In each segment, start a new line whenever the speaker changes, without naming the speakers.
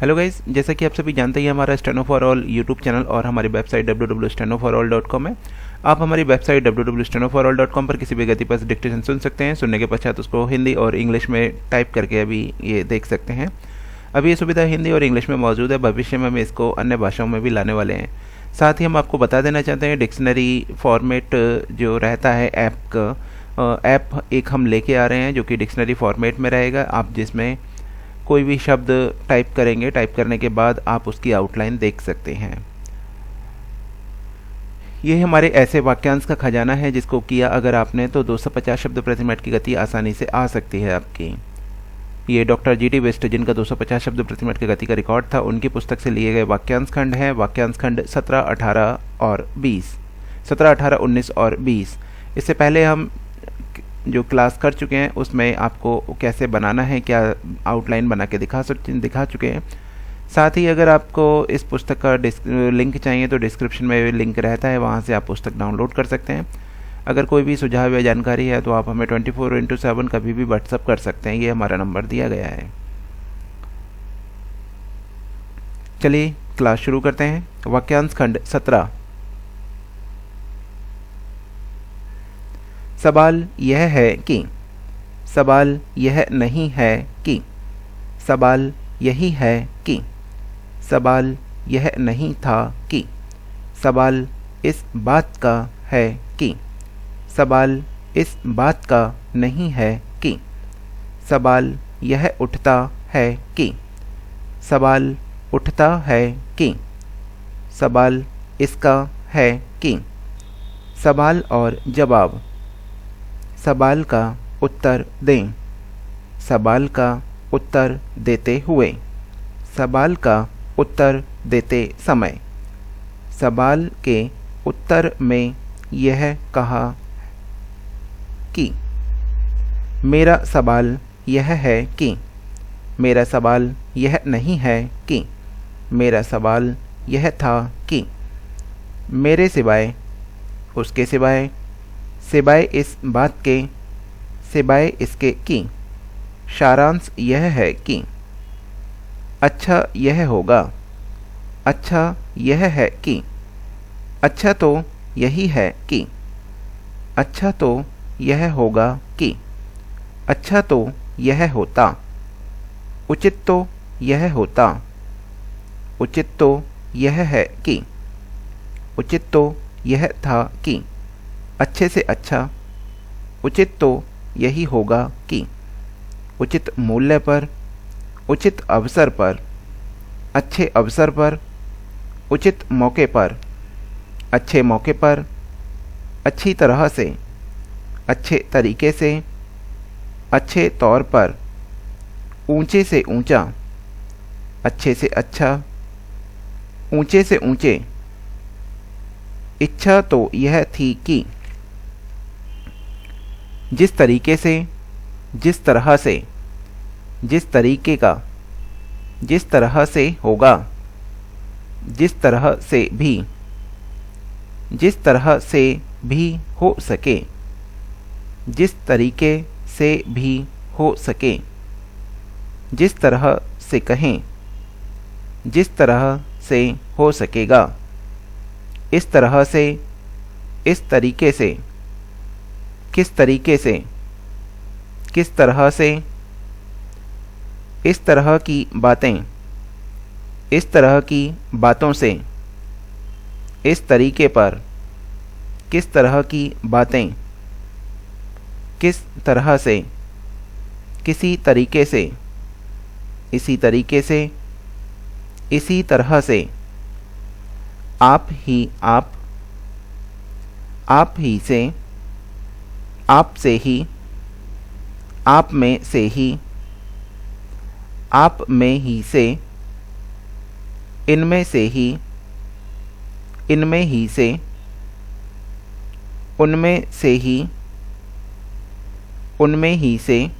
Hello guys, जैसा कि आप सभी जानते हैं हमारा steno for all YouTube channel और हमारी वेबसाइट www.stenoforall.com है। आप हमारी वेबसाइट www.stenoforall.com पर किसी भी गति पर डिक्टेशन सुन सकते हैं। सुनने के पश्चात उसको हिंदी और इंग्लिश में टाइप करके अभी ये देख सकते हैं। अभी ये सुविधा हिंदी और इंग्लिश में मौजूद है, भविष्य में हम इसको अन्य भाषाओं में भी लाने वाले हैं। साथ ही हम आपको बता देना चाहते हैं डिक्शनरी फॉर्मेट जो रहता है ऐप का, ऐप एक हम लेके आ रहे हैं जो कि डिक्शनरी फॉर्मेट में रहेगा। आप जिसमें कोई भी शब्द टाइप करेंगे, टाइप करने के बाद आप उसकी आउटलाइन देख सकते हैं। ये हमारे ऐसे वाक्यांश का खजाना है जिसको किया अगर आपने तो 250 शब्द प्रति मिनट की गति आसानी से आ सकती है आपकी। ये डॉक्टर जी डी वेस्ट जिनका 250 शब्द प्रति मिनट की गति का रिकॉर्ड था, उनकी पुस्तक से लिए गए वाक्यांश खंड हैं। वाक्यांश खंड 17, 18 और 20, 17, 18, 19 और 20। इससे पहले हम जो क्लास कर चुके हैं उसमें आपको कैसे बनाना है, क्या आउटलाइन बना के दिखा चुके हैं। साथ ही अगर आपको इस पुस्तक का लिंक चाहिए तो डिस्क्रिप्शन में लिंक रहता है, वहाँ से आप पुस्तक डाउनलोड कर सकते हैं। अगर कोई भी सुझाव या जानकारी है तो आप हमें 24/7 कभी भी व्हाट्सअप कर सकते हैं, ये हमारा नंबर दिया गया है। चलिए क्लास शुरू करते हैं। वाक्यांश खंड 17। सवाल यह है कि, सवाल यह नहीं है कि, सवाल यही है कि, सवाल यह नहीं था कि, सवाल इस बात का है कि, सवाल इस बात का नहीं है कि, सवाल यह उठता है कि, सवाल उठता है कि, सवाल इसका है कि, सवाल और जवाब। सवाल का उत्तर दें। सवाल का उत्तर देते हुए। सवाल का उत्तर देते समय। सवाल के उत्तर में यह कहा कि, मेरा सवाल यह है कि, मेरा सवाल यह नहीं है कि, मेरा सवाल यह था कि, मेरे सिवाय, उसके सिवाय, सिवाय इस बात के, सिवाय इसके कि। सारांश यह है कि, अच्छा यह होगा, अच्छा यह है कि, अच्छा तो यही है कि, अच्छा तो यह होगा कि, अच्छा तो यह होता, उचित तो यह होता, उचित तो यह है कि, उचित तो यह था कि, अच्छे से अच्छा, उचित तो यही होगा कि, उचित मूल्य पर, उचित अवसर पर, अच्छे अवसर पर, उचित मौके पर, अच्छे मौके पर, अच्छी तरह से, अच्छे तरीके से, अच्छे तौर पर, ऊंचे से ऊंचा, अच्छे से अच्छा, ऊंचे से ऊंचे। इच्छा तो यह थी कि, जिस तरीके से, जिस तरह से, जिस तरीके का, जिस तरह से होगा, जिस तरह से भी, जिस तरह से भी हो सके, जिस तरीके से भी हो सके, जिस तरह से कहें, जिस तरह से हो सकेगा, इस तरह से, इस तरीके से, किस तरीके से, किस तरह से, इस तरह की बातें, इस तरह की बातों से, इस तरीके पर, किस तरह की बातें, किस तरह से, किसी तरीके से, इसी तरीके से, इसी तरह से, आप ही से, आप से ही, आप में से ही, आप में ही से, इनमें से ही, इनमें ही से, उनमें से ही, उनमें ही से,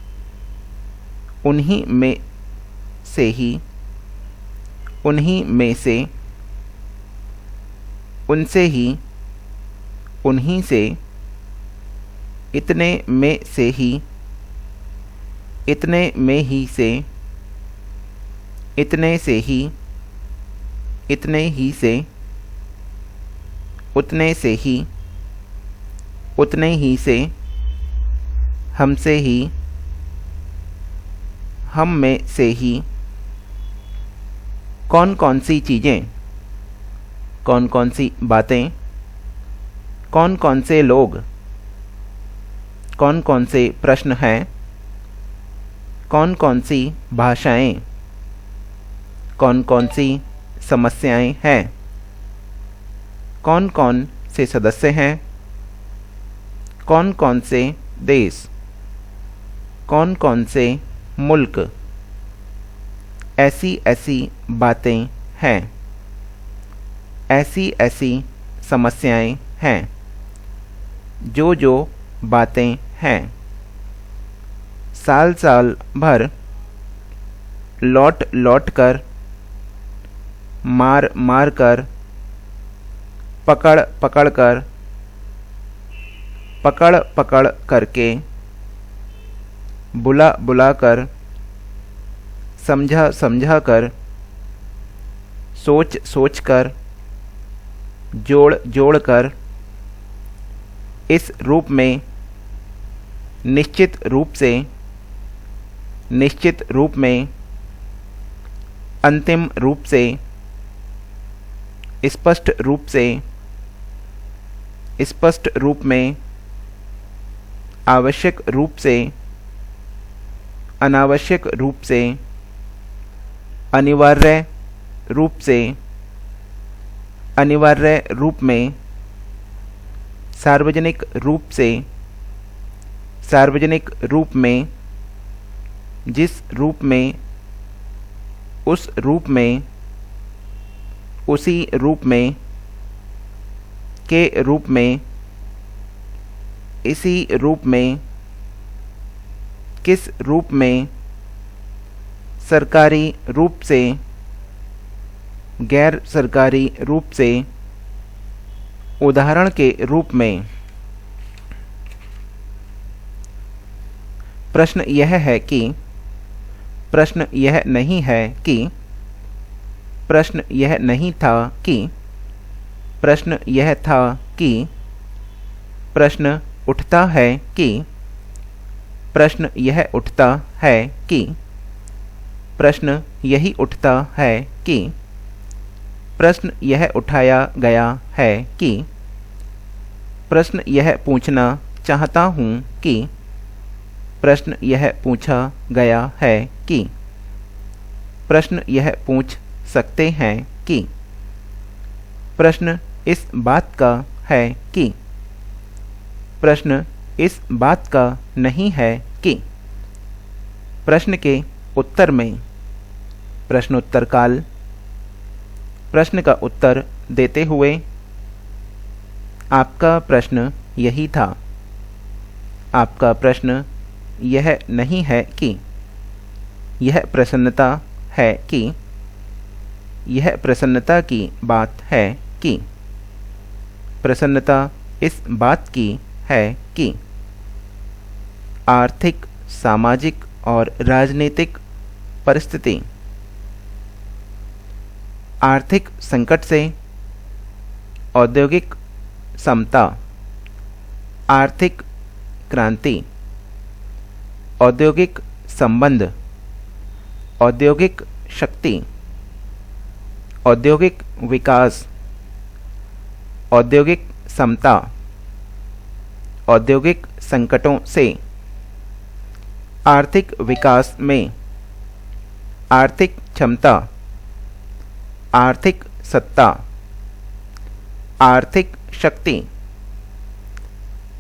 उन्हीं में से ही, उन्हीं में से, उनसे ही, उन्हीं से, इतने में से ही, इतने में ही से, इतने से ही, इतने ही से, उतने से ही, उतने ही से, हमसे ही, हम में से ही, कौन कौन सी चीज़ें, कौन कौन सी बातें, कौन कौन से लोग, कौन कौन से प्रश्न हैं, कौन कौन सी भाषाएं, कौन कौन सी समस्याएं हैं, कौन कौन से सदस्य हैं, कौन कौन से देश, कौन कौन से मुल्क, ऐसी ऐसी बातें हैं, ऐसी ऐसी समस्याएं हैं, जो जो बातें हैं, साल साल भर, लौट लौट कर, मार मार कर, पकड़ पकड़ कर, पकड़ पकड़ करके, बुला बुला कर, समझा समझा कर, सोच सोच कर, जोड़ जोड़ कर, इस रूप में, निश्चित रूप से, निश्चित रूप में, अंतिम रूप से, स्पष्ट रूप से, स्पष्ट रूप में, आवश्यक रूप से, अनावश्यक रूप से, अनिवार्य रूप से, अनिवार्य रूप में, सार्वजनिक रूप से, सार्वजनिक रूप में, जिस रूप में, उस रूप में, उसी रूप में, के रूप में, इसी रूप में, किस रूप में, सरकारी रूप से, गैर सरकारी रूप से, उदाहरण के रूप में। प्रश्न यह है कि, प्रश्न यह नहीं है कि, प्रश्न यह नहीं था कि, प्रश्न यह था कि, प्रश्न उठता है कि, प्रश्न यह उठता है कि, प्रश्न यही उठता है कि, प्रश्न यह उठाया गया है कि, प्रश्न यह पूछना चाहता हूँ कि, प्रश्न यह पूछा गया है कि, प्रश्न यह पूछ सकते हैं कि, प्रश्न इस बात का है कि, प्रश्न इस बात का नहीं है कि, प्रश्न के उत्तर में, प्रश्नोत्तर काल, प्रश्न का उत्तर देते हुए, आपका प्रश्न यही था, आपका प्रश्न यह नहीं है कि, यह प्रसन्नता है कि, यह प्रसन्नता की बात है कि, प्रसन्नता इस बात की है कि, आर्थिक, सामाजिक और राजनीतिक परिस्थिति, आर्थिक संकट से, औद्योगिक समता, आर्थिक क्रांति, औद्योगिक संबंध, औद्योगिक शक्ति, औद्योगिक विकास, औद्योगिक समता, औद्योगिक संकटों से, आर्थिक विकास में, आर्थिक क्षमता, आर्थिक सत्ता, आर्थिक शक्ति,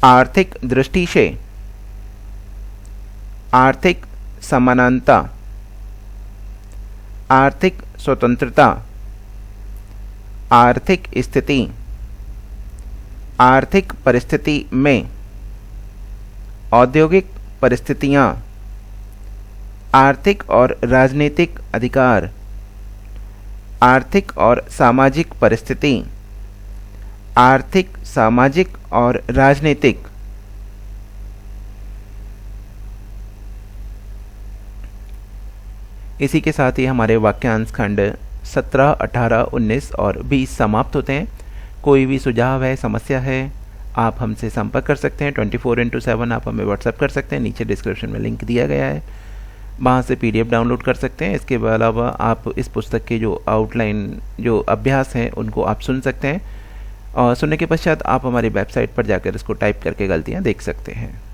आर्थिक दृष्टि से, आर्थिक समानता, आर्थिक स्वतंत्रता, आर्थिक स्थिति, आर्थिक परिस्थिति में, औद्योगिक परिस्थितियां, आर्थिक और राजनीतिक अधिकार, आर्थिक और सामाजिक परिस्थिति, आर्थिक, सामाजिक और राजनीतिक। इसी के साथ ही हमारे वाक्यांश खंड 17, 18, 19 और 20 समाप्त होते हैं। कोई भी सुझाव है, समस्या है, आप हमसे संपर्क कर सकते हैं। 24x7 आप हमें व्हाट्सएप कर सकते हैं। नीचे डिस्क्रिप्शन में लिंक दिया गया है, वहाँ से PDF डाउनलोड कर सकते हैं। इसके अलावा आप इस पुस्तक के जो आउटलाइन जो अभ्यास हैं उनको आप सुन सकते हैं, और सुनने के पश्चात आप हमारी वेबसाइट पर जाकर इसको टाइप करके गलतियाँ देख सकते हैं।